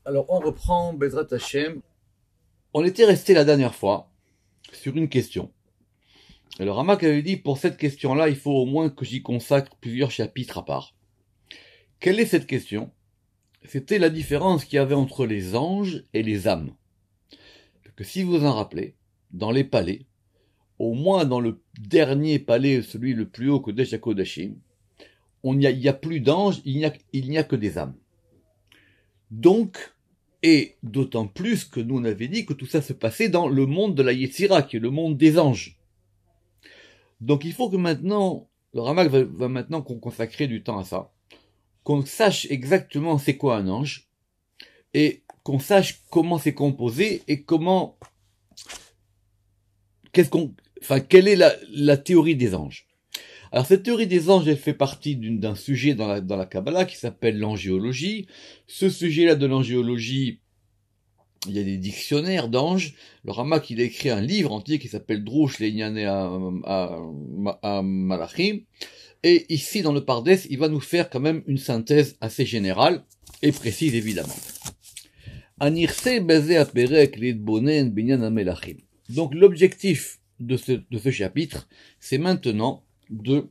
Alors, on reprend Bezrat Hashem. On était resté la dernière fois sur une question. Et le Ramak avait dit, pour cette question-là, il faut au moins que j'y consacre plusieurs chapitres à part. Quelle est cette question? C'était la différence qu'il y avait entre les anges et les âmes. Parce que si vous en rappelez, dans les palais, au moins dans le dernier palais, celui le plus haut que Kodashim, il n'y a plus d'anges, il n'y a que des âmes. Donc, et d'autant plus que nous on avait dit que tout ça se passait dans le monde de la Yetzira, qui est le monde des anges. Donc il faut que maintenant, le Ramak va maintenant consacrer du temps à ça, qu'on sache exactement c'est quoi un ange, et qu'on sache comment c'est composé, et quelle est la théorie des anges. Alors cette théorie des anges, elle fait partie d'un sujet dans la Kabbalah qui s'appelle l'angéologie. Ce sujet-là de l'angéologie, il y a des dictionnaires d'anges. Le Ramak, il a écrit un livre entier qui s'appelle Drush Leinyane à Malachim. Et ici, dans le Pardes, il va nous faire quand même une synthèse assez générale et précise, évidemment. Donc l'objectif de ce chapitre, c'est maintenant de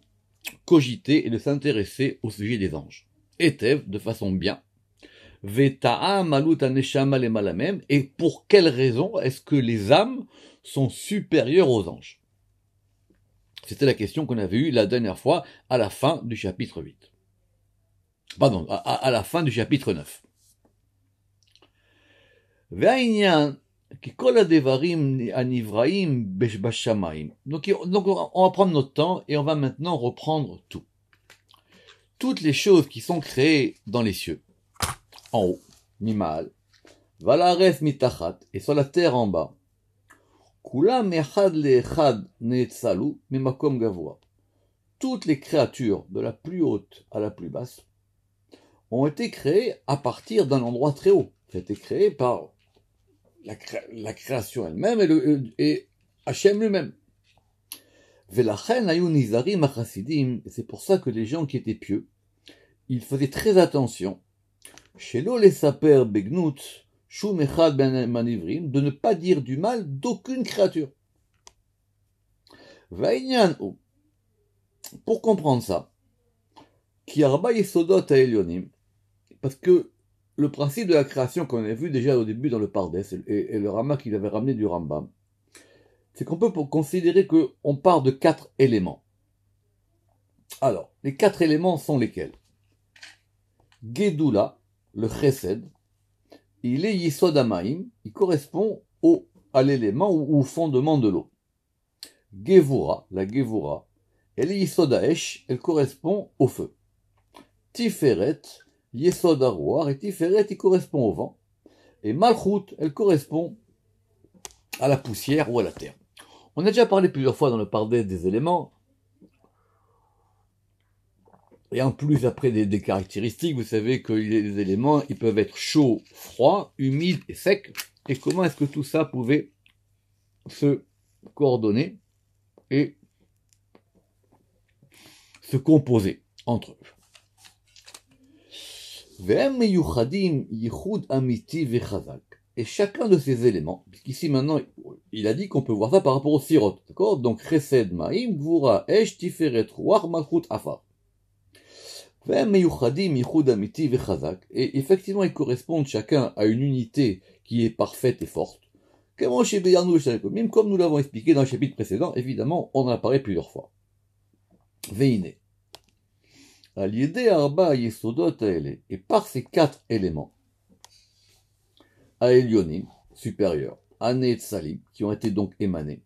cogiter et de s'intéresser au sujet des anges. Etev, de façon bien. Et pour quelle raison est-ce que les âmes sont supérieures aux anges? C'était la question qu'on avait eue la dernière fois à la fin du chapitre 8. Pardon, à la fin du chapitre 9. Donc on va prendre notre temps et on va maintenant reprendre tout. Toutes les choses qui sont créées dans les cieux, en haut, mimal, valares mitachat, et sur la terre en bas, kulam echad leechad neetzalu mimakom gavoa. Toutes les créatures, de la plus haute à la plus basse, ont été créées à partir d'un endroit très haut. Ça a été créé par la création elle-même et Hachem lui-même. Velachen ayu nizarim achasidim, et c'est pour ça que les gens qui étaient pieux, ils faisaient très attention, shelo lesaper begnut shum echad ben manivrim, de ne pas dire du mal d'aucune créature. Vainyan, pour comprendre ça, ki arba yesodot haelyonim, parce que le principe de la création qu'on a vu déjà au début dans le Pardes, et le Ramak qu'il avait ramené du Rambam, c'est qu'on peut considérer qu'on part de 4 éléments. Alors, les 4 éléments sont lesquels? Gedula, le Chesed, il est Yisod Amaim, il correspond à l'élément ou au fondement de l'eau. Gevura, la Gevura, elle est Yisod Haesh, elle correspond au feu. Tiferet, Yesod Aruar, et Tiferet, il correspond au vent. Et Malchut, elle correspond à la poussière ou à la terre. On a déjà parlé plusieurs fois dans le Pardes des éléments. Et en plus, après des caractéristiques, vous savez que les éléments, ils peuvent être chauds, froids, humides et secs. Et comment est-ce que tout ça pouvait se coordonner et se composer entre eux? Et chacun de ces éléments, puisqu'ici maintenant, il a dit qu'on peut voir ça par rapport au sirot, d'accord? Donc, Chesed, Maim, Gvura, Esh, Tiferet, Ruach, Malchut, Afar. Et effectivement, ils correspondent chacun à une unité qui est parfaite et forte. Comme nous l'avons expliqué dans le chapitre précédent, évidemment, on en a parlé plusieurs fois. Veine. Et par ces 4 éléments, à Elyonim, supérieurs, à Neetzalim, qui ont été donc émanés,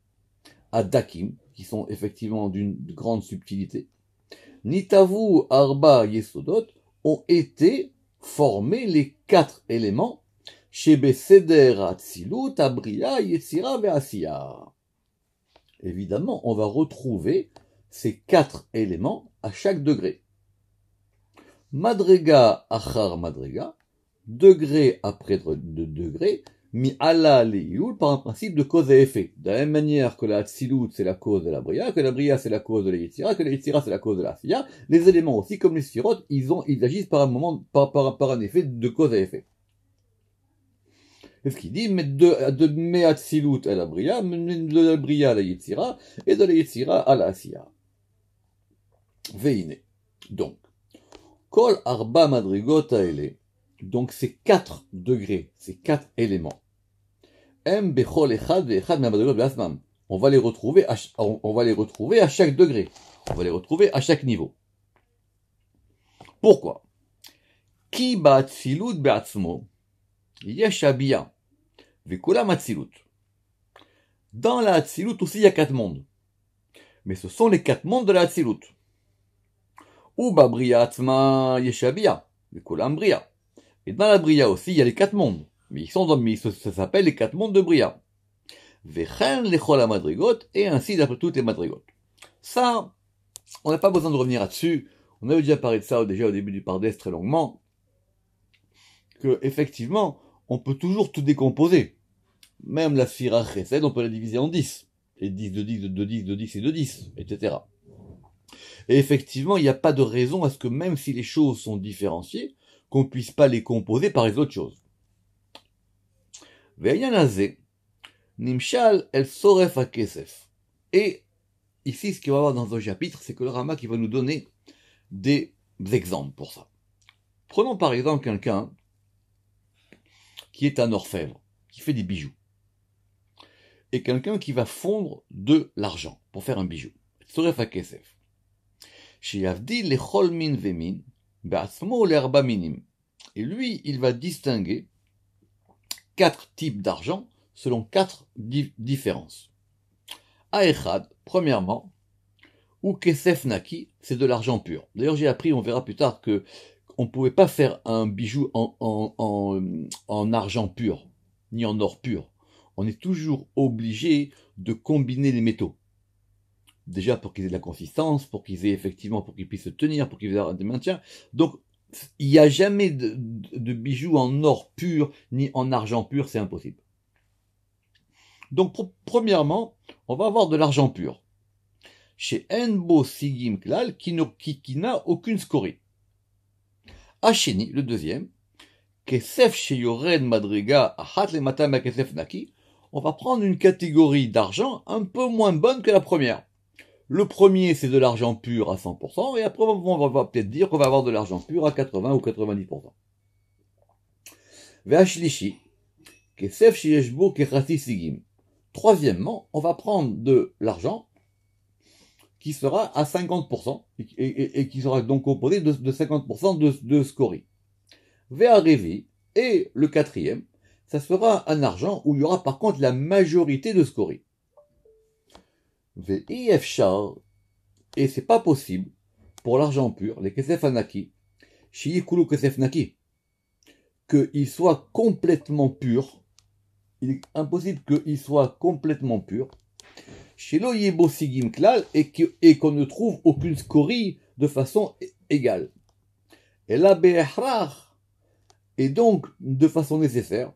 à Dakim, qui sont effectivement d'une grande subtilité, Nitavu Arba Yesodot, ont été formés les 4 éléments, Shebe Seder Atzilut, Abriya, Yetzira, Ve'asiya. Évidemment, on va retrouver ces 4 éléments à chaque degré. Madrega achar madrega, degré après degré, mi ala liyul, par un principe de cause et effet. De la même manière que la Hatzilut c'est la cause de la Bria, que la Bria c'est la cause de la Yetzira, que la Yetzira c'est la cause de la Asiya, les éléments aussi, comme les Sphirot, ils agissent par un effet de cause et effet. C'est ce qu'il dit, mais de Me'atzilut à la Bria, de la Bria à la Yetzira, et de la Yetzira à la Asiya. Veine. Donc, Kol Arba Madrigot Aele, donc ces 4 degrés, ces 4 éléments. M Bechol Echad Ve'echad Me'amadrigot Be'asmam. On va les retrouver à chaque degré. On va les retrouver à chaque niveau. Pourquoi? Ki ba'atzilut be'atzmo, yesh abiya, ve'kulam atzilut. Dans la atzilut aussi il y a 4 mondes. Mais ce sont les 4 mondes de la atzilut. Ou ba'briya atzma yesh abiya, ve'kulam briya. Et dans la briya aussi il y a les 4 mondes. Mais ça s'appelle les 4 mondes de briya. Ve'chen lechol madrigot, et ainsi d'après toutes les madrigot. Ça, on n'a pas besoin de revenir là-dessus. On avait déjà parlé de ça déjà au début du Pardes très longuement. Que, effectivement, on peut toujours tout décomposer. Même la Sphira Chesed, on peut la diviser en 10. Et 10 de 10, de 10, de 10 et de 10, etc. Et effectivement, il n'y a pas de raison à ce que même si les choses sont différenciées, qu'on ne puisse pas les composer par les autres choses. Ve'yanazé, Nimshal el soref a kesef. Et ici, ce qu'il va y avoir dans ce chapitre, c'est que le Rama qui va nous donner des exemples pour ça. Prenons par exemple quelqu'un qui est un orfèvre, qui fait des bijoux, et quelqu'un qui va fondre de l'argent pour faire un bijou. Soref a kesef. Sheyavdi lechol min vemin, be'atzmo le'arba minim. Et lui, il va distinguer 4 types d'argent selon 4 différences. Aechad, premièrement, ou kesef naki, c'est de l'argent pur. D'ailleurs, j'ai appris, on verra plus tard, que on ne pouvait pas faire un bijou en argent pur, ni en or pur. On est toujours obligé de combiner les métaux. Déjà pour qu'ils aient de la consistance, pour qu'ils puissent se tenir, pour qu'ils aient des maintiens. Donc, il n'y a jamais de bijoux en or pur, ni en argent pur, c'est impossible. Donc, premièrement, on va avoir de l'argent pur. Chez Enbo Sigim Klal, qui n'a aucune scorie. Hacheni, le deuxième, Kesef Sheyored Madriga Achat le Matam Kesef Naki, on va prendre une catégorie d'argent un peu moins bonne que la première. Le premier, c'est de l'argent pur à 100%, et après, on va peut-être dire qu'on va avoir de l'argent pur à 80 ou 90%. Ve'ashlishi, Kesef Sheyeshbo Kechati Sigim. Troisièmement, on va prendre de l'argent qui sera à 50%, et qui sera donc composé de 50% de scorie. Ve'arevi, et le quatrième, ça sera un argent où il y aura par contre la majorité de scorie. Ve'ifshar, et c'est pas possible, pour l'argent pur, les kesef anaki, shiyikulu kesef naki, qu'il soit complètement pur. Il est impossible qu'il soit complètement pur. Chez l'Oyebo Sigim Klal, et qu'on ne trouve aucune scorie de façon égale. Et la Be'ehrar, et donc de façon nécessaire,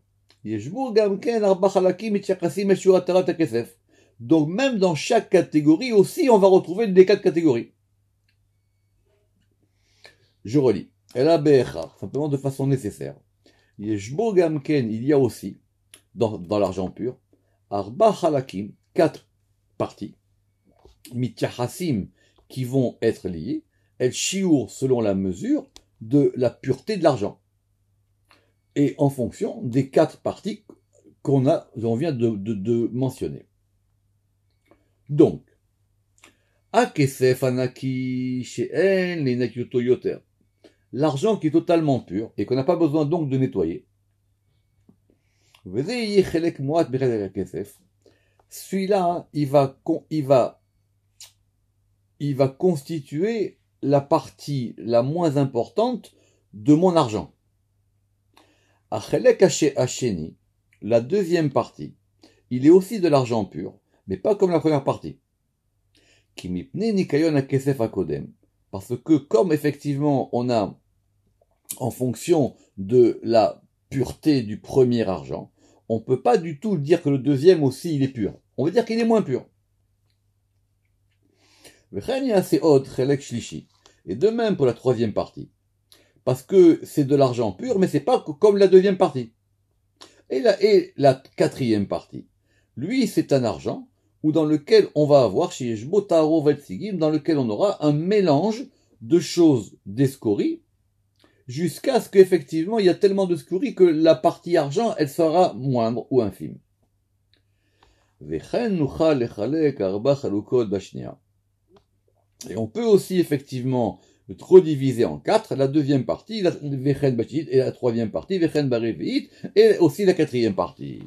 donc même dans chaque catégorie aussi, on va retrouver des 4 catégories. Je relis. Et la Be'ehrar, simplement de façon nécessaire. Il y a aussi, dans l'argent pur, Arba Halakim, 4 parties, mityahasim, qui vont être liées, el shiur, selon la mesure de la pureté de l'argent, et en fonction des 4 parties qu'on vient de mentionner. Donc, akesef anaki she'en le'nakyuto yoter, l'argent qui est totalement pur et qu'on n'a pas besoin donc de nettoyer. Celui-là, il va constituer la partie la moins importante de mon argent. Achelek Hasheni, la deuxième partie, il est aussi de l'argent pur, mais pas comme la première partie. Parce que comme effectivement on a, en fonction de la pureté du premier argent, on ne peut pas du tout dire que le deuxième aussi il est pur. On veut dire qu'il est moins pur. Et de même pour la troisième partie. Parce que c'est de l'argent pur, mais c'est pas comme la deuxième partie. Et la quatrième partie, lui, c'est un argent ou dans lequel on va avoir, chez Jbotaro Vetsigim, dans lequel on aura un mélange de choses d'escories, jusqu'à ce qu'effectivement, il y a tellement de scories que la partie argent, elle sera moindre ou infime. Et on peut aussi effectivement rediviser en quatre la deuxième partie, et la troisième partie, et aussi la quatrième partie.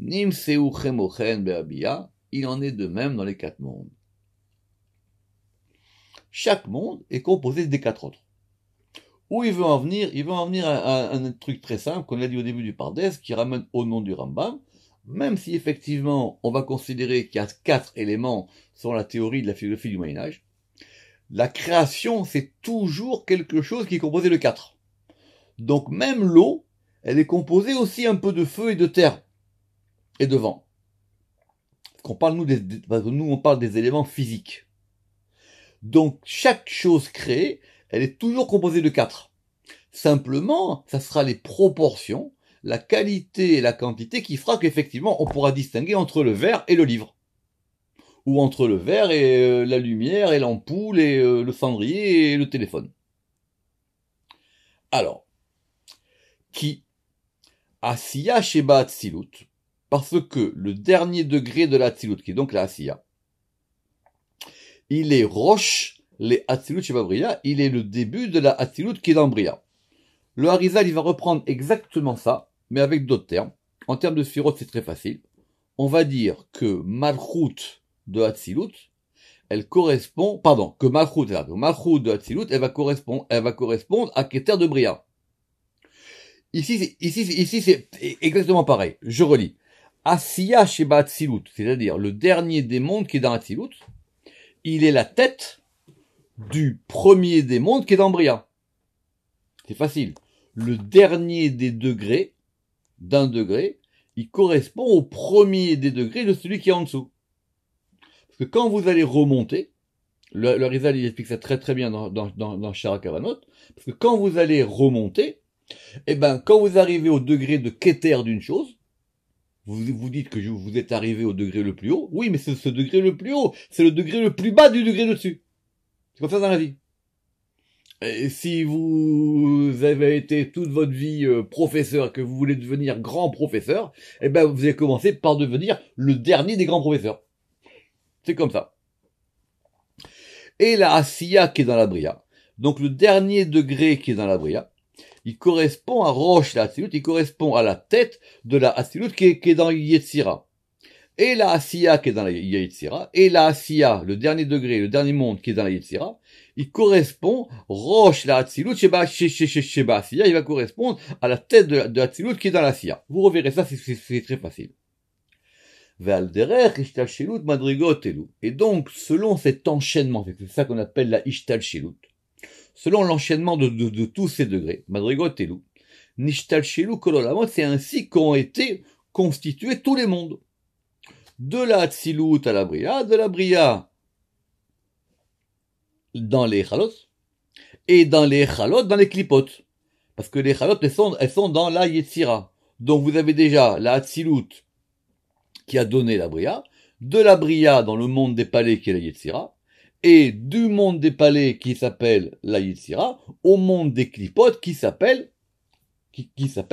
Il en est de même dans les quatre mondes. Chaque monde est composé des quatre autres. Où il veut en venir? Il veut en venir à un truc très simple qu'on a dit au début du Pardes, qui ramène au nom du Rambam, même si effectivement on va considérer qu'il y a quatre éléments selon la théorie de la philosophie du Moyen-Âge. La création, c'est toujours quelque chose qui est composé de quatre. Donc même l'eau, elle est composée aussi un peu de feu et de terre, et de vent. Qu'on parle, nous, on parle des éléments physiques. Donc chaque chose créée, elle est toujours composée de quatre. Simplement, ça sera les proportions, la qualité et la quantité qui fera qu'effectivement, on pourra distinguer entre le verre et le livre. Ou entre le verre et la lumière et l'ampoule et le cendrier et le téléphone. Alors, qui Asiya Sheba Atzilut, parce que le dernier degré de la Atzilut, qui est donc la Asiya, il est Roche, les Atzilut Sheba Bria, il est le début de la Atzilut qui est dans Bria. Le Harizal, il va reprendre exactement ça, mais avec d'autres termes. En termes de Sphirot, c'est très facile. On va dire que Malchut de Atzilut, elle correspond, que Malchut de Atzilut, elle va correspondre à Keter de Bria. Ici, c'est exactement pareil. Je relis. Asiya Sheba Atzilut, c'est-à-dire le dernier des mondes qui est dans Atzilut, il est la tête du premier des mondes qui est dans Bria. C'est facile. Le dernier des degrés, d'un degré, il correspond au premier des degrés de celui qui est en dessous. Parce que quand vous allez remonter, le Rizal il explique ça très très bien dans Shara Kavanot, parce que quand vous allez remonter, quand vous arrivez au degré de Keter d'une chose, vous dites que vous êtes arrivé au degré le plus haut. Oui, mais c'est ce degré le plus haut. C'est le degré le plus bas du degré dessus. C'est comme ça dans la vie. Et si vous avez été toute votre vie professeur, que vous voulez devenir grand professeur, vous allez commencer par devenir le dernier des grands professeurs. C'est comme ça. Et la Asiya qui est dans la Bria, donc le dernier degré qui est dans la Bria, il correspond à Roche la Atzilut, il correspond à la tête de la Atzilut qui est dans Yetzira. Et la Asiya qui est dans la Yetzira, et la Asiya, le dernier degré, le dernier monde qui est dans la Yetzira, il correspond, Roche la Atzilut, Sheba Asiya, il va correspondre à la tête de Atzilut qui est dans la Asiya. Vous reverrez ça, c'est très facile. Et donc, selon cet enchaînement, c'est ça qu'on appelle la Ishtalshelut, selon l'enchaînement de tous ces degrés, Madrigot Telu, Nishtalshelu Kololamot, c'est ainsi qu'ont été constitués tous les mondes. De la Hatzilut à la Bria, de la Bria dans les Chalot, et dans les Chalot dans les Klipot. Parce que les Chalot, elles sont dans la Yetzira. Donc vous avez déjà la Hatzilut qui a donné la Bria, de la Bria dans le monde des palais qui est la Yetzira, et du monde des palais qui s'appelle la Yetzira, au monde des Klipot qui s'appelle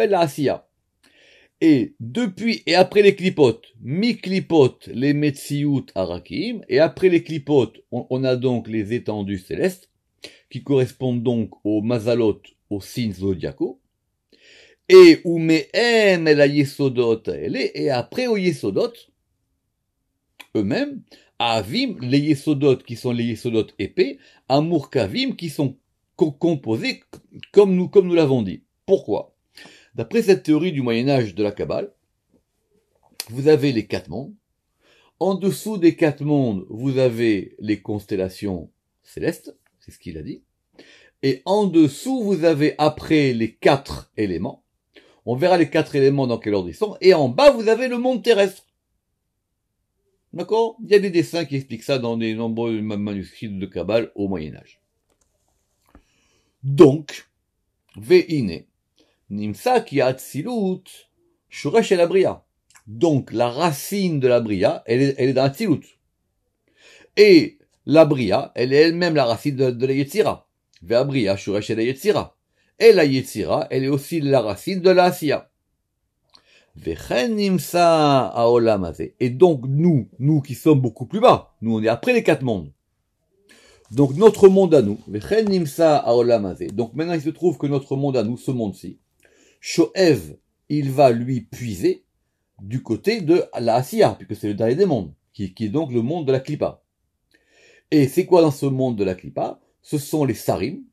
la Asiya. Et depuis, et après les Klipot, mi-Klipot, les Metsiout Arakim, et après les Klipot, on a donc les étendues célestes, qui correspondent donc aux Mazalot, aux signes zodiacaux, et ou me'em el Yesodot et après aux Yesodot, eux-mêmes, à Avim, les Yesodot qui sont les Yesodot épais, à Murkavim qui sont composés comme nous l'avons dit. Pourquoi? D'après cette théorie du Moyen-Âge de la Kabbale, vous avez les quatre mondes. En dessous des quatre mondes, vous avez les constellations célestes, c'est ce qu'il a dit. Et en dessous, vous avez après les quatre éléments. On verra les quatre éléments dans quel ordre ils sont. Et en bas, vous avez le monde terrestre. D'accord? Il y a des dessins qui expliquent ça dans des nombreux manuscrits de Kabbale au Moyen-Âge. Donc, Ve'ine. Nimsa ki Atzilut Shoresh et la Bria. Donc, la racine de la Bria, elle est dans Hatzilut. Et la Bria, elle est elle-même la racine de la Yetzira. Ve Bria, Shoresh et la Yetzira. Et la Yetzira, elle est aussi la racine de la Asiya. Et donc, nous qui sommes beaucoup plus bas, nous on est après les 4 mondes. Donc, notre monde à nous, donc maintenant il se trouve que notre monde à nous, ce monde-ci, Shoev, il va lui puiser du côté de la Asiya, puisque c'est le dernier des mondes, qui est donc le monde de la Klippa. Et c'est quoi dans ce monde de la Klippa? Ce sont les Sarim,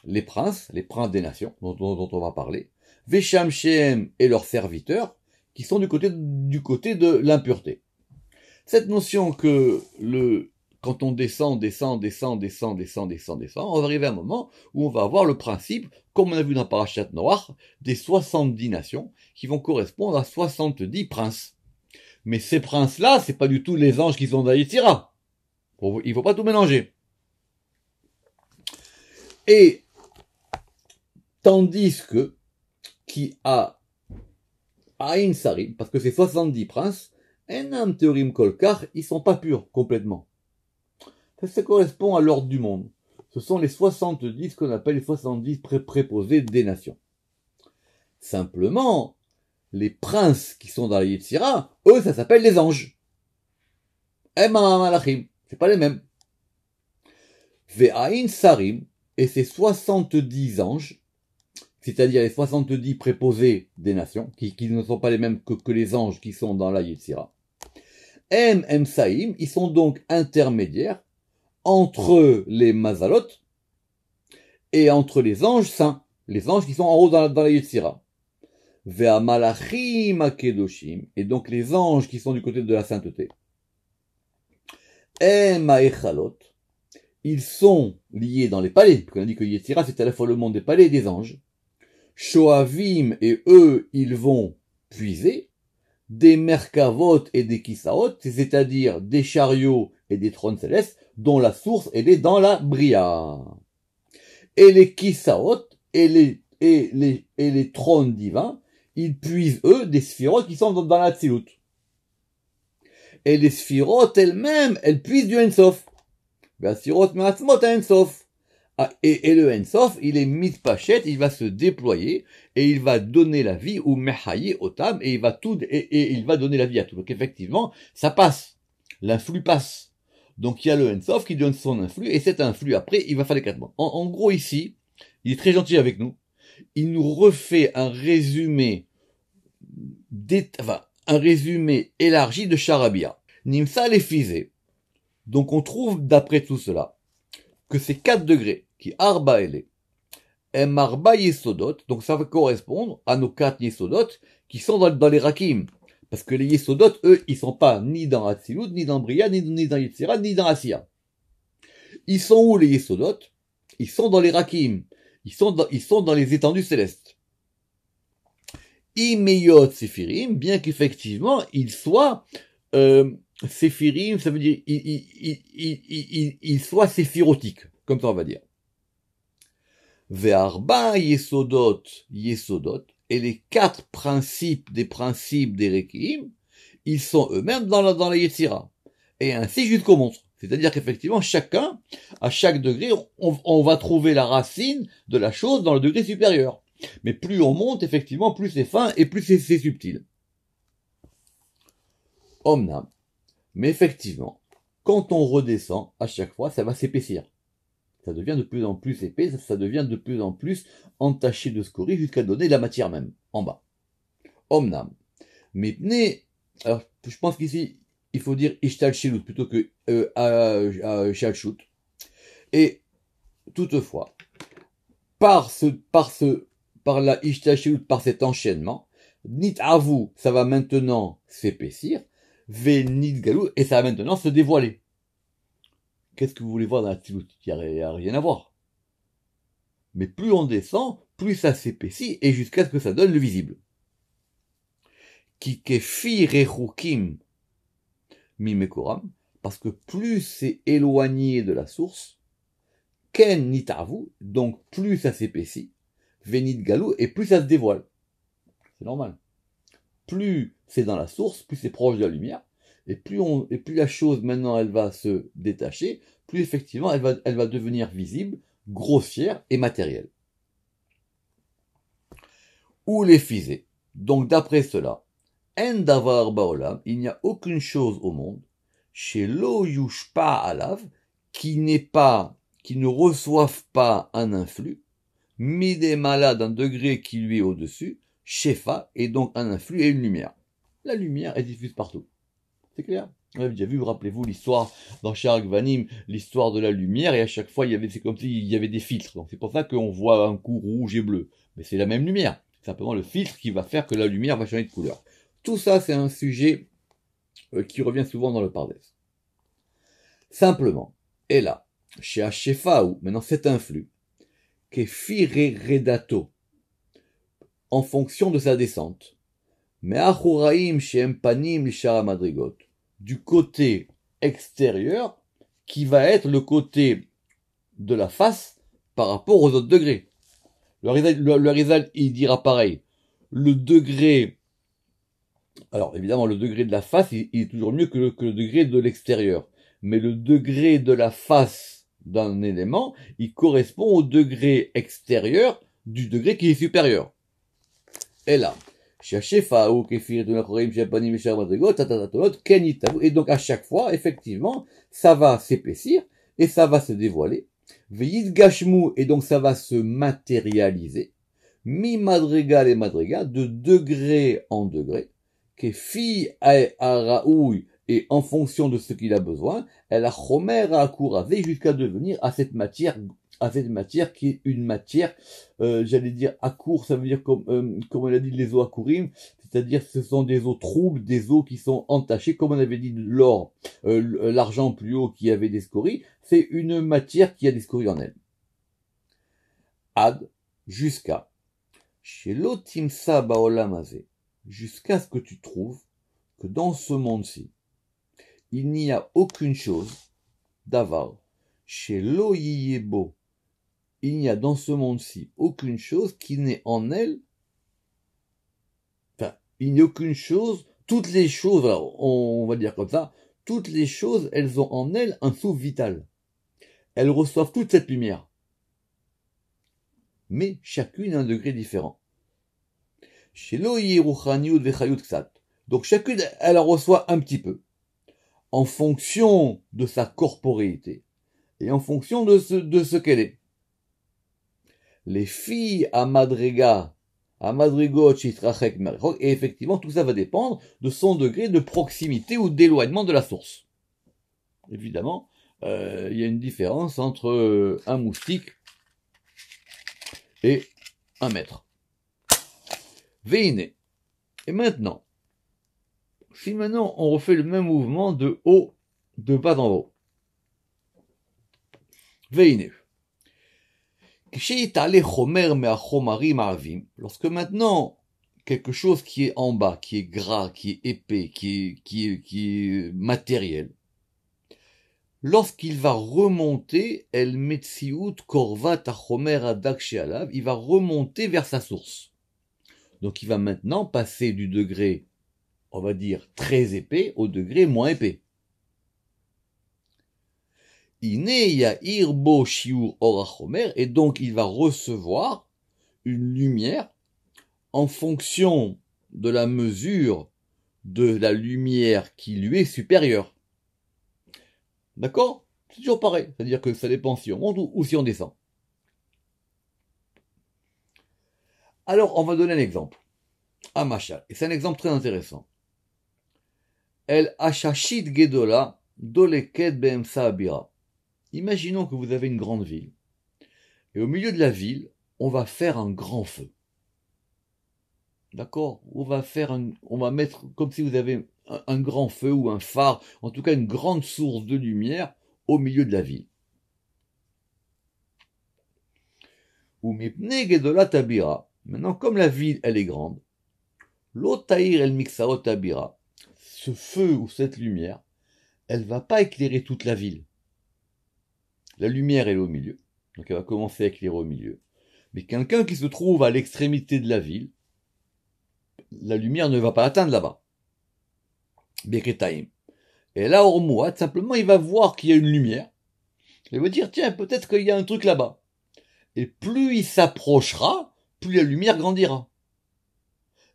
les princes des nations, dont on va parler, Vesham Shem et leurs serviteurs, qui sont du côté de l'impureté. Cette notion que quand on descend, on va arriver à un moment où on va avoir le principe, comme on a vu dans Parashat Noach, des 70 nations qui vont correspondre à 70 princes. Mais ces princes-là, c'est pas du tout les anges qui sont dans Yetzira. Il faut pas tout mélanger. Et tandis que qui a Aïn Sarim, parce que ces 70 princes, Enam Théorim Kolkar, ils sont pas purs complètement. Ça correspond à l'ordre du monde. Ce sont les 70 qu'on appelle les 70 préposés des nations. Simplement, les princes qui sont dans la Yetzira, eux, ça s'appelle les anges. Malachim, c'est pas les mêmes. Ve'ain Sarim, et ces 70 anges, c'est-à-dire les 70 préposés des nations, qui ne sont pas les mêmes que les anges qui sont dans la Yetzira. Saim, ils sont donc intermédiaires entre les Mazalot et entre les anges saints, les anges qui sont en haut dans la Yetzira. Ve'a Malachim Akedoshim, et donc les anges qui sont du côté de la sainteté. Echalot, ils sont liés dans les palais, parce qu'on a dit que Yetzira c'est à la fois le monde des palais et des anges. Shoavim, et eux, ils vont puiser des merkavot et des kisaot, c'est-à-dire des chariots et des trônes célestes, dont la source, elle est dans la Bria. Et les kisaot et les trônes divins, ils puisent, eux, des sphirotes qui sont dans la Tzilut. Et les sphirotes elles-mêmes, elles puisent du Ensof. Et le Ensof, il est mitpachet, il va se déployer, et il va donner la vie, ou mehaye otam, et il va donner la vie à tout. Donc effectivement, ça passe. L'influx passe. Donc il y a le Ensof qui donne son influx, et cet influx, après, il va faire les 4 mois. En gros, ici, il est très gentil avec nous. Il nous refait un résumé élargi de Charabia. Nimsa les fisé. Donc on trouve, d'après tout cela, que ces 4 degrés, qui arba ele, arba yesodot, donc ça va correspondre à nos 4 yesodot, qui sont dans les rakim. Parce que les yesodot, eux, ils sont pas ni dans Hatzilut, ni dans Bria, ni dans Yetzira, ni dans Asiya. Ils sont où les yesodot? Ils sont dans les rakim. Ils sont dans les étendues célestes. Imeyot Sephirim, bien qu'effectivement, ils soient, Sephirim, ça veut dire, ils soient séphirotiques, comme ça on va dire. Ve'arba yesodot, et les 4 principes des Rekim, ils sont eux-mêmes dans la Yetzira. Et ainsi jusqu'au monstre. C'est-à-dire qu'effectivement, chacun, à chaque degré, on va trouver la racine de la chose dans le degré supérieur. Mais plus on monte, effectivement, plus c'est fin et plus c'est subtil. Omnam. Mais effectivement, quand on redescend, à chaque fois, ça va s'épaissir. Ça devient de plus en plus épais, ça devient de plus en plus entaché de scorie jusqu'à donner la matière même, en bas. Omnam. Mais alors, je pense qu'ici, il faut dire Ishtal Shilut plutôt que Shalshut. Et toutefois, par la Ishtal Shilut, par cet enchaînement, Nit Avu, ça va maintenant s'épaissir, Venit Galou, et ça va maintenant se dévoiler. Qu'est-ce que vous voulez voir dans la Tzilut? Il n'y a rien à voir. Mais plus on descend, plus ça s'épaissit, et jusqu'à ce que ça donne le visible. Ki kefi rechukim mimekoram, parce que plus c'est éloigné de la source, ken nitavu, donc plus ça s'épaissit, venit galou, et plus ça se dévoile. C'est normal. plus c'est dans la source, plus c'est proche de la lumière, et plus la chose maintenant elle va se détacher, plus effectivement elle va devenir visible, grossière et matérielle. Ou les physés. Donc d'après cela, en davar baolam, il n'y a aucune chose au monde, chez lo yushpa alav, qui ne reçoive pas un influx, midemala d'un degré qui lui est au-dessus, shefa, et donc un influx et une lumière. La lumière est diffuse partout. C'est clair? On avait déjà vu, rappelez-vous l'histoire dans Sha'ar Gvanim, l'histoire de la lumière, et à chaque fois, c'est comme s'il y avait des filtres. Donc c'est pour ça qu'on voit un coup rouge et bleu. Mais c'est la même lumière. C'est simplement le filtre qui va faire que la lumière va changer de couleur. Tout ça, c'est un sujet qui revient souvent dans le Pardes. Simplement, et là, chez Hashefaou, maintenant c'est un flux, Kefire Redato, en fonction de sa descente. Mais Achuraim Shem Panim Lishara Madrigot, du côté extérieur, qui va être le côté de la face par rapport aux autres degrés. Le Rizal, il dira pareil. Le degré, alors évidemment, le degré de la face, il est toujours mieux que le degré de l'extérieur. Mais le degré de la face d'un élément, il correspond au degré extérieur du degré qui est supérieur. Et là, et donc à chaque fois, effectivement, ça va s'épaissir et ça va se dévoiler. Et donc ça va se matérialiser. Mi madriga les madriga, de degré en degré. Kefi araoui, et en fonction de ce qu'il a besoin, elle a chomer à akouravé jusqu'à devenir à cette matière qui est une matière, j'allais dire akour, ça veut dire comme on a dit les eaux akourim, c'est-à-dire ce sont des eaux troubles, des eaux qui sont entachées, comme on avait dit l'or, l'argent plus haut qui avait des scories, c'est une matière qui a des scories en elle. Ad, jusqu'à, chez l'otimsa baolamazé, jusqu'à ce que tu trouves que dans ce monde-ci, il n'y a aucune chose d'avar, chez l'oyiyebo, il n'y a dans ce monde-ci aucune chose qui n'ait en elle, enfin, il n'y a aucune chose, toutes les choses, alors, on va dire comme ça, toutes les choses, elles ont en elles un souffle vital. Elles reçoivent toute cette lumière. Mais chacune à un degré différent. Donc chacune, elle en reçoit un petit peu, en fonction de sa corporéité, et en fonction de ce qu'elle est. Les filles à madrigot, et effectivement, tout ça va dépendre de son degré de proximité ou d'éloignement de la source. Évidemment, il y a une différence entre un moustique et un mètre. Veine. Et maintenant, si maintenant on refait le même mouvement de haut, de bas en haut. Veine. Lorsque maintenant quelque chose qui est en bas, qui est gras, qui est épais, qui est matériel, lorsqu'il va remonter, il va remonter vers sa source. Donc il va maintenant passer du degré, on va dire, très épais au degré moins épais. Et donc il va recevoir une lumière en fonction de la mesure de la lumière qui lui est supérieure. D'accord? C'est toujours pareil, c'est-à-dire que ça dépend si on monte ou si on descend. Alors on va donner un exemple. Machal, et c'est un exemple très intéressant. El Hashashit Gedola Doleket Be'emsa Abira. Imaginons que vous avez une grande ville. Et au milieu de la ville, on va faire un grand feu. D'accord? On va mettre comme si vous avez un grand feu ou un phare, en tout cas une grande source de lumière au milieu de la ville. Ou mipne gedola tabira. Maintenant, comme la ville, elle est grande, l'otaïr el mixaot tabira, ce feu ou cette lumière, elle va pas éclairer toute la ville. La lumière est au milieu, donc elle va commencer à éclairer au milieu. Mais quelqu'un qui se trouve à l'extrémité de la ville, la lumière ne va pas l'atteindre là-bas. Beketaim. Et là, Ormuat, simplement, il va voir qu'il y a une lumière. Il va dire, tiens, peut-être qu'il y a un truc là-bas. Et plus il s'approchera, plus la lumière grandira.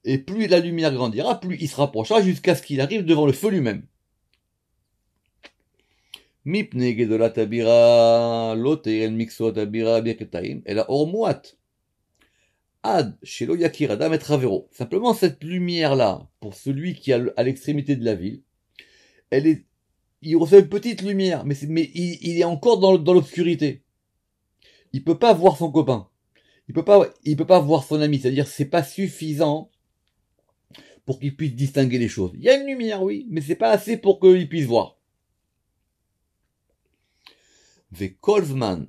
Et plus la lumière grandira, plus il se rapprochera jusqu'à ce qu'il arrive devant le feu lui-même. Mipne gedolat abira, lote el mixot abira beketaim, et la Ormuat. Ad, shelo yakir adam et ravero. Simplement, cette lumière-là, pour celui qui est à l'extrémité de la ville, il reçoit une petite lumière, mais il est encore dans l'obscurité. Il peut pas voir son copain. Il peut pas voir son ami. C'est-à-dire, c'est pas suffisant pour qu'il puisse distinguer les choses. Il y a une lumière, oui, mais c'est pas assez pour qu'il puisse voir. Vekolzman,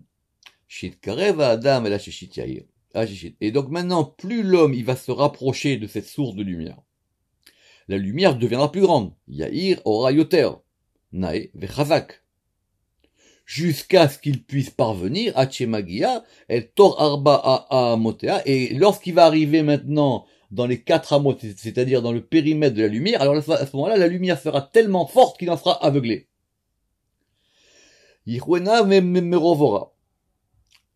shitkarev adam el hashishit yair. Et donc maintenant, plus l'homme il va se rapprocher de cette source de lumière, la lumière deviendra plus grande. Yair ora yoter, nae vechazak. Jusqu'à ce qu'il puisse parvenir à Tchemagia, el tor arba a motea, et lorsqu'il va arriver maintenant dans les 4 amot, c'est-à-dire dans le périmètre de la lumière, alors à ce moment-là, la lumière sera tellement forte qu'il en sera aveuglé. Yichwena merovora.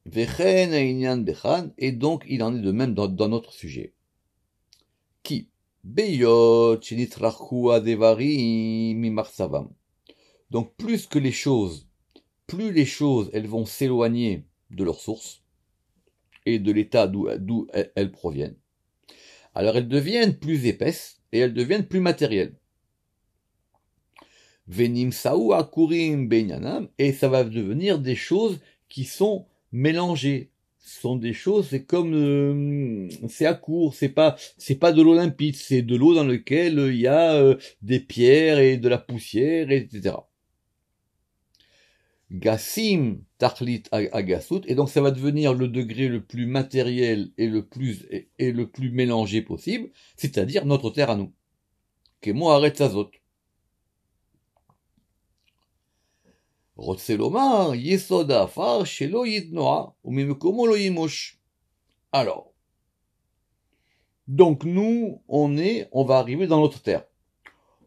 Et donc il en est de même dans notre sujet. Qui donc plus les choses elles vont s'éloigner de leur source et de l'état d'où elles proviennent, alors elles deviennent plus épaisses et elles deviennent plus matérielles. Venim saou akurim benyanam, et ça va devenir des choses qui sont mélangées. Ce sont des choses, c'est comme c'est à court, c'est pas de l'eau limpide, c'est de l'eau dans laquelle il y a des pierres et de la poussière, etc. Gassim tachlit agasut, et donc ça va devenir le degré le plus matériel et le plus mélangé possible, c'est-à-dire notre terre à nous. Kemo aretz azot. Alors, donc nous, on va arriver dans notre terre.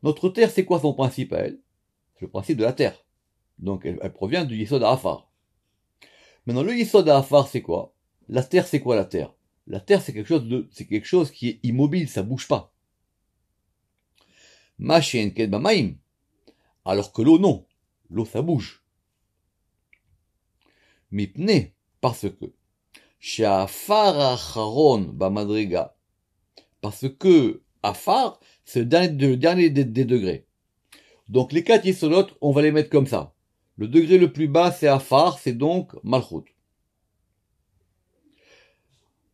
Notre terre, c'est quoi son principe à elle? C'est le principe de la terre. Donc elle provient du Yesod Afar. Maintenant, le Yesod Afar, c'est quoi? La terre, c'est quoi la terre? La terre, c'est quelque chose qui est immobile, ça bouge pas. Mashen kel bamaim. Alors que l'eau, non. L'eau, ça bouge. Mipne, parce que She'afar acharon bamadriga, parce que Afar, c'est le dernier des degrés. Donc les 4 yesodot, on va les mettre comme ça. Le degré le plus bas, c'est Afar, c'est donc Malchut.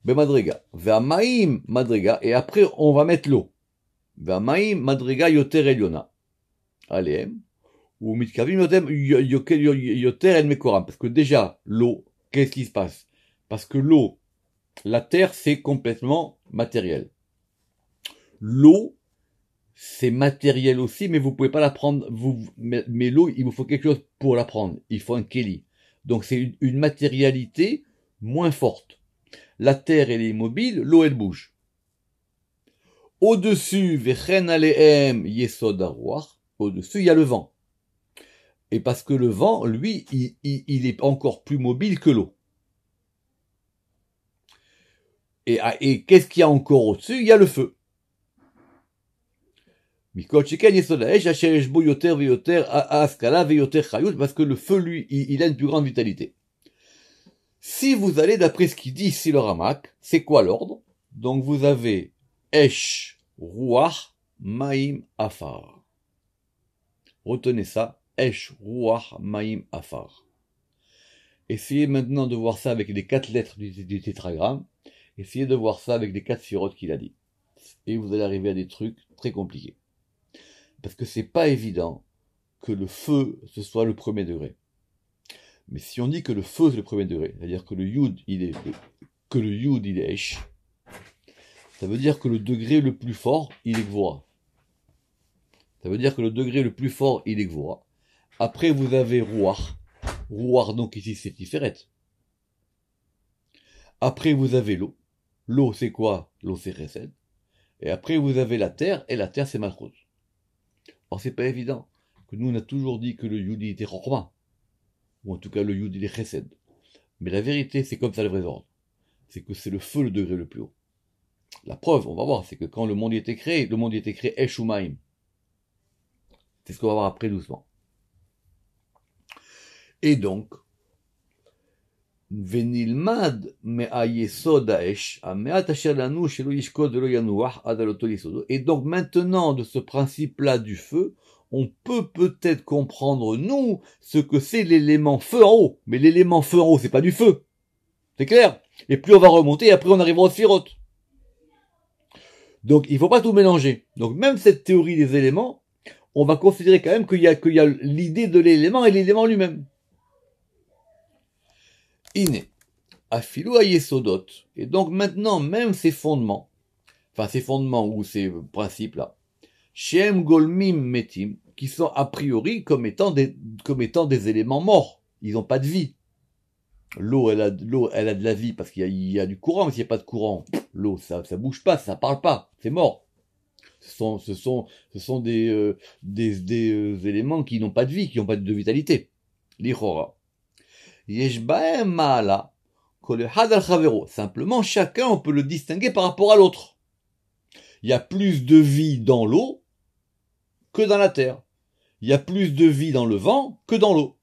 Bemadriga. Ve'amaim madriga, et après on va mettre l'eau. Ve'amaim madriga yoter eliona. Aleem. Ou mitkavim yoter el mekoram. Parce que déjà, l'eau, qu'est-ce qui se passe? Parce que l'eau, la terre, c'est complètement matériel. L'eau, c'est matériel aussi, mais vous pouvez pas la prendre, mais l'eau, il vous faut quelque chose pour la prendre. Il faut un keli. Donc c'est une matérialité moins forte. La terre, elle est immobile, l'eau, elle bouge. Au-dessus, vechen alehem yesod haruach, au-dessus, il y a le vent. Et parce que le vent, lui, il est encore plus mobile que l'eau. Et qu'est-ce qu'il y a encore au-dessus? Il y a le feu. Parce que le feu, lui, il a une plus grande vitalité. Si vous allez d'après ce qu'il dit ici le Ramak, c'est quoi l'ordre? Donc vous avez Esh, Ruach, Maim, Afar. Retenez ça. Esh, Ruach, Maim, Afar. Essayez maintenant de voir ça avec les 4 lettres du tétragramme. Essayez de voir ça avec les 4 sirotes qu'il a dit. Et vous allez arriver à des trucs très compliqués. Parce que c'est pas évident que le feu, ce soit le premier degré. Mais si on dit que le feu, c'est le premier degré, c'est-à-dire que le Yud, il est Esh, ça veut dire que le degré le plus fort, il est Gvora. Ça veut dire que le degré le plus fort, il est Gvora. Après, vous avez Ruach. Ruach, donc ici, c'est Tiferet. Après, vous avez l'eau. L'eau, c'est quoi? L'eau, c'est Chesed. Et après, vous avez la terre, et la terre, c'est Malchut. Or, c'est pas évident. Que nous, on a toujours dit que le Yudi était Chorma. Ou en tout cas, le Yudi est Chesed. Mais la vérité, c'est comme ça le vrai ordre. C'est que c'est le feu le degré le plus haut. La preuve, on va voir, c'est que quand le monde y était créé Eshumaim. C'est ce qu'on va voir après doucement. Et donc, Venilmad me'ayesod ha'esh, ha'me'at asher lanu shelo yishkod velo yanuach ad alotol yisodo. Et donc maintenant, de ce principe-là du feu, on peut peut-être comprendre, nous, ce que c'est l'élément feu en haut. Mais l'élément feu en haut, c'est pas du feu. C'est clair? Et plus on va remonter, après on arrivera au Sphirot. Donc il faut pas tout mélanger. Donc même cette théorie des éléments, on va considérer quand même qu'il y a l'idée de l'élément et l'élément lui-même. Iné, afilou ayesodot. Et donc maintenant, même ces fondements ou ces principes-là, shem golmim metim, qui sont a priori comme étant des éléments morts. Ils n'ont pas de vie. L'eau, elle a de la vie parce qu'il y a du courant, mais s'il n'y a pas de courant, l'eau, ça bouge pas, ça parle pas, c'est mort. Ce sont des éléments qui n'ont pas de vie, qui n'ont pas de vitalité. L'Ichora. Yesh ba'em ma'ala, kol echad al chavero. Simplement, chacun, on peut le distinguer par rapport à l'autre. Il y a plus de vie dans l'eau que dans la terre. Il y a plus de vie dans le vent que dans l'eau.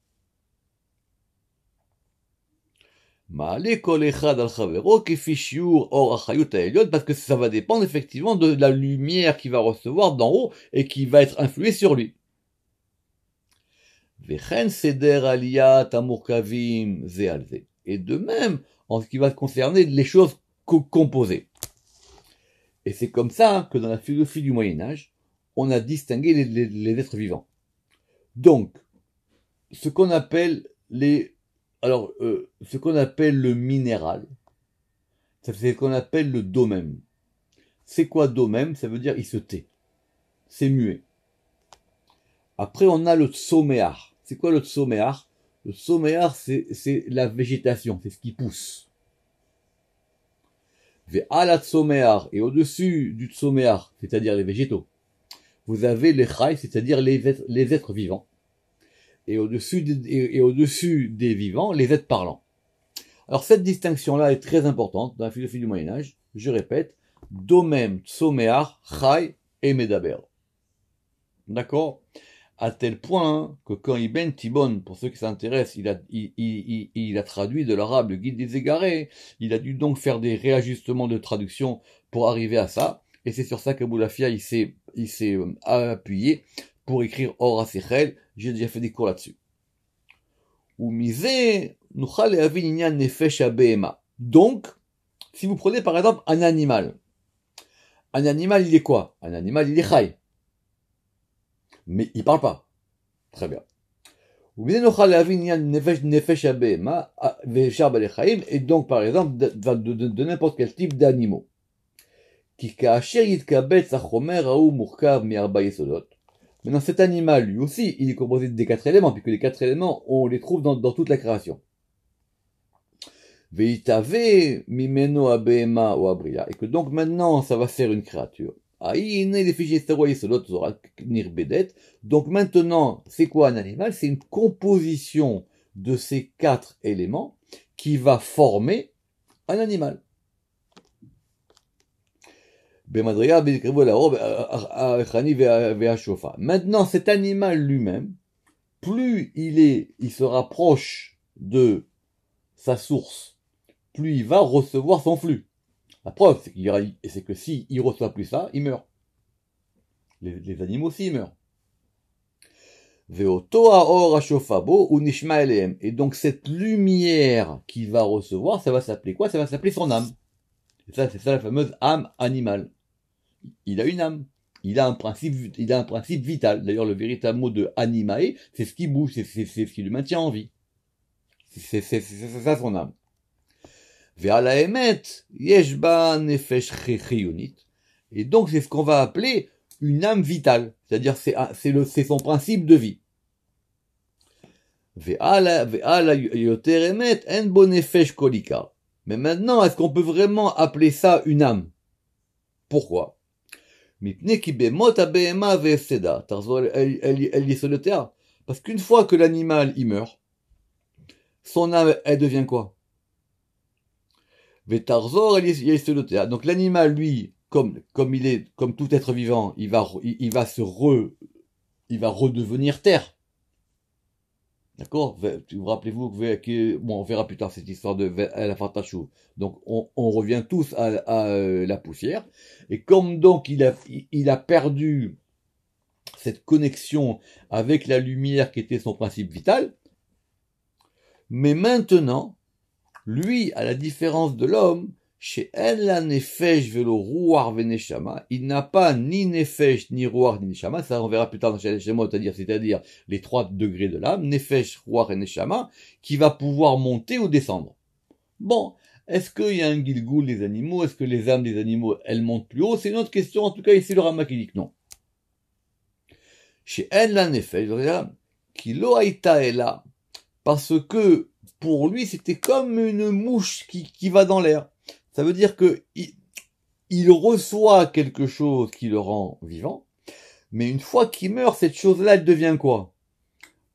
Ma'ale kol echad al chavero kefi shiur or achayut ha'elyon, parce que ça va dépendre effectivement de la lumière qu'il va recevoir d'en haut et qui va être influée sur lui. Vechen seder aliyat amurkavim ze al ze. Et de même, en ce qui va concerner les choses composées. Et c'est comme ça que dans la philosophie du Moyen-Âge, on a distingué les êtres vivants. Donc, ce qu'on appelle ce qu'on appelle le minéral, c'est ce qu'on appelle le domème. C'est quoi domème? Ça veut dire il se tait. C'est muet. Après, on a le tsoméar. C'est quoi le tsoméar? Le tsoméar, c'est la végétation, c'est ce qui pousse. Ve'ala tsoméar, et au-dessus du tsoméar, c'est-à-dire les végétaux, vous avez les chai, c'est-à-dire les êtres vivants. Et au-dessus des vivants, les êtres parlants. Alors cette distinction-là est très importante dans la philosophie du Moyen-Âge. Je répète, domem, tsoméar, chai et medaber. D'accord? À tel point que quand Ibn Tibon, pour ceux qui s'intéressent, il a traduit de l'arabe le guide des égarés, il a dû donc faire des réajustements de traduction pour arriver à ça, et c'est sur ça qu'Aboulafia il s'est appuyé pour écrire Or HaSechel. J'ai déjà fait des cours là-dessus. Donc, si vous prenez par exemple un animal il est quoi? Un animal il est chai. Mais il parle pas. Très bien. Et donc, par exemple, de n'importe quel type d'animaux. Maintenant, cet animal, lui aussi, il est composé des 4 éléments, puisque les 4 éléments, on les trouve dans toute la création. Et que donc maintenant, ça va faire une créature. Donc maintenant, c'est quoi un animal? C'est une composition de ces 4 éléments qui va former un animal. Maintenant, cet animal lui-même, plus il se rapproche de sa source, plus il va recevoir son flux. La preuve, c'est que s'il ne reçoit plus ça, il meurt. Les animaux aussi, ils meurent. Et donc cette lumière qu'il va recevoir, ça va s'appeler quoi? Ça va s'appeler son âme. Et ça, c'est ça la fameuse âme animale. Il a une âme. Il a un principe vital. D'ailleurs, le véritable mot de animae, c'est ce qui bouge, c'est ce qui lui maintient en vie. C'est ça son âme. Et donc, c'est ce qu'on va appeler une âme vitale. C'est-à-dire, c'est son principe de vie. Mais maintenant, est-ce qu'on peut vraiment appeler ça une âme? Pourquoi? Mipne ki bemot habehema ve'efseda. Tarzor, elle est sur le terrain. Parce qu'une fois que l'animal, il meurt, son âme, elle devient quoi? Ve'tarzor, elle est sur le terrain. Donc l'animal, lui, comme tout être vivant, il va redevenir terre. D'accord? Vous rappelez-vous bon, on verra plus tard cette histoire de la Fatachou. Donc, on revient tous à la poussière. Et comme donc il a perdu cette connexion avec la lumière qui était son principe vital, mais maintenant, lui, à la différence de l'homme, chez la nefesh velo ruach veneshama, il n'a pas ni nefesh, ni ruach, ni neshama, ça on verra plus tard dans chez moi, c'est-à-dire les 3 degrés de l'âme, nefesh, ruach et neshama, qui va pouvoir monter ou descendre. Bon, est-ce qu'il y a un gilgoul des animaux? Est-ce que les âmes des animaux, elles montent plus haut? C'est une autre question, en tout cas ici le Rama qui dit que non. Chez la nefesh, qui lo haïta est là, parce que pour lui c'était comme une mouche qui va dans l'air. Ça veut dire que il reçoit quelque chose qui le rend vivant, mais une fois qu'il meurt, cette chose-là, elle devient quoi?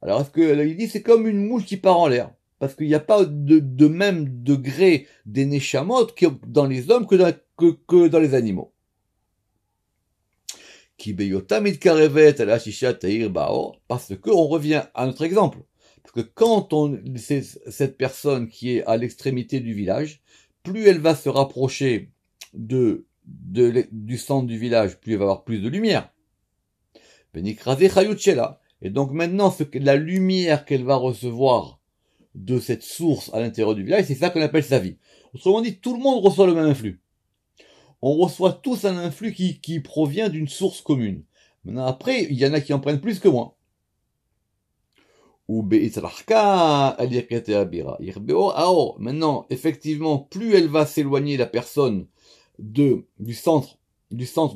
Alors, est-ce que il dit c'est comme une mouche qui part en l'air, parce qu'il n'y a pas de même degré des neshamot dans les hommes que dans les animaux. Parce que on revient à notre exemple, parce que quand c'est cette personne qui est à l'extrémité du village, plus elle va se rapprocher du centre du village, plus elle va avoir plus de lumière. Et donc maintenant, la lumière qu'elle va recevoir de cette source à l'intérieur du village, c'est ça qu'on appelle sa vie. Autrement dit, tout le monde reçoit le même influx. On reçoit tous un influx qui provient d'une source commune. Maintenant, après, il y en a qui en prennent plus que moi. Maintenant, effectivement, plus elle va s'éloigner la personne du centre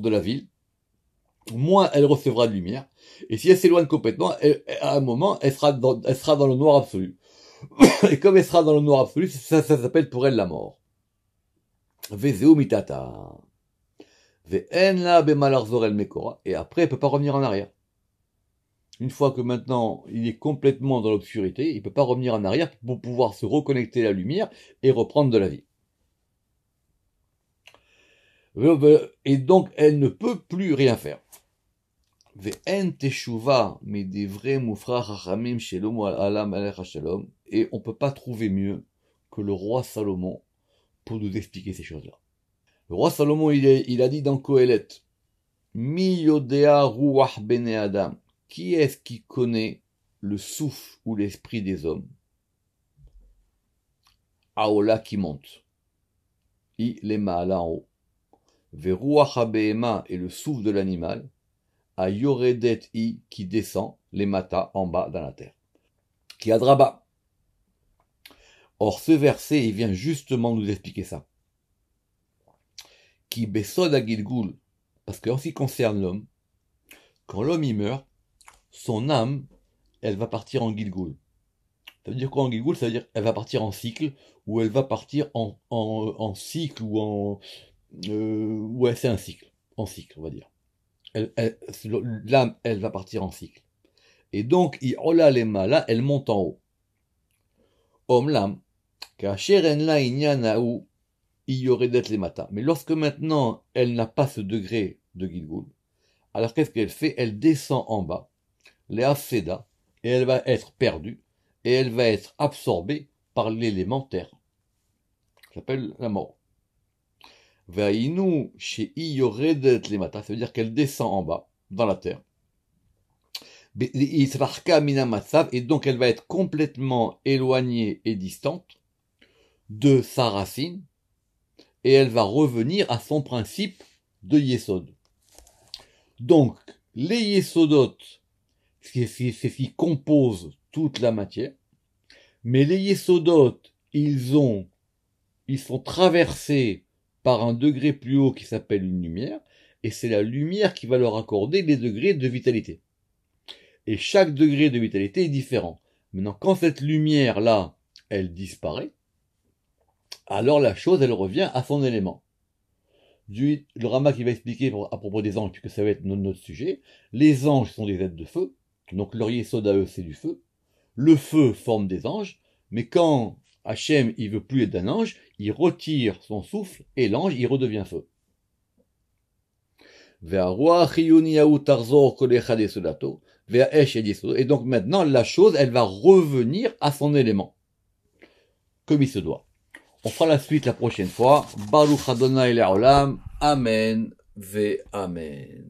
de la ville, moins elle recevra de lumière. Et si elle s'éloigne complètement, à un moment, elle sera dans le noir absolu. Et comme elle sera dans le noir absolu, ça s'appelle pour elle la mort. Vezeu mitata. Ve'en la bemalarzor el mekora. Et après, elle peut pas revenir en arrière. Une fois que maintenant il est complètement dans l'obscurité, il ne peut pas revenir en arrière pour pouvoir se reconnecter à la lumière et reprendre de la vie. Et donc elle ne peut plus rien faire. Et on ne peut pas trouver mieux que le roi Salomon pour nous expliquer ces choses-là. Le roi Salomon, il a dit dans Kohelet, Mi yodea ruach bene adam. Qui est-ce qui connaît le souffle ou l'esprit des hommes? Aola qui monte. I les maala en haut. Veruach habehema est le souffle de l'animal. A yoredet i qui descend, les mata en bas dans la terre. Qui adraba. Or ce verset, il vient justement nous expliquer ça. Qui besod a gilgul. Parce qu'en ce qui concerne l'homme, quand l'homme y meurt, son âme, elle va partir en Gilgoul. Ça veut dire quoi en Gilgoul? Ça veut dire qu'elle va partir en cycle, ou elle va partir en cycle, ouais, c'est un cycle. En cycle, on va dire. L'âme, elle va partir en cycle. Et donc, là, elle monte en haut. Om l'âme, kacheren la inyanaou, y aurait d'être les matins. Mais lorsque maintenant, elle n'a pas ce degré de Gilgoul, alors qu'est-ce qu'elle fait? Elle descend en bas, les Afseda, et elle va être perdue, et elle va être absorbée par l'élément terre. Ça s'appelle la mort. Vaïnou chez Iyoredet les matins, ça veut dire qu'elle descend en bas, dans la terre. Et donc elle va être complètement éloignée et distante de sa racine, et elle va revenir à son principe de Yesod. Donc, les Yesodot, c'est ce qui compose toute la matière, mais les Yesodot, ils sont traversés par un degré plus haut qui s'appelle une lumière, et c'est la lumière qui va leur accorder les degrés de vitalité. Et chaque degré de vitalité est différent. Maintenant, quand cette lumière-là, elle disparaît, alors la chose, elle revient à son élément. Le Rama qui va expliquer à propos des anges, puisque ça va être notre sujet. Les anges sont des êtres de feu, donc leur yesod à eux c'est du feu. Le feu forme des anges, mais quand Hachem il veut plus être d'un ange, il retire son souffle et l'ange il redevient feu. Et donc maintenant la chose elle va revenir à son élément, comme il se doit. On fera la suite la prochaine fois. Baruch Adonai Le'olam. Amen ve Amen.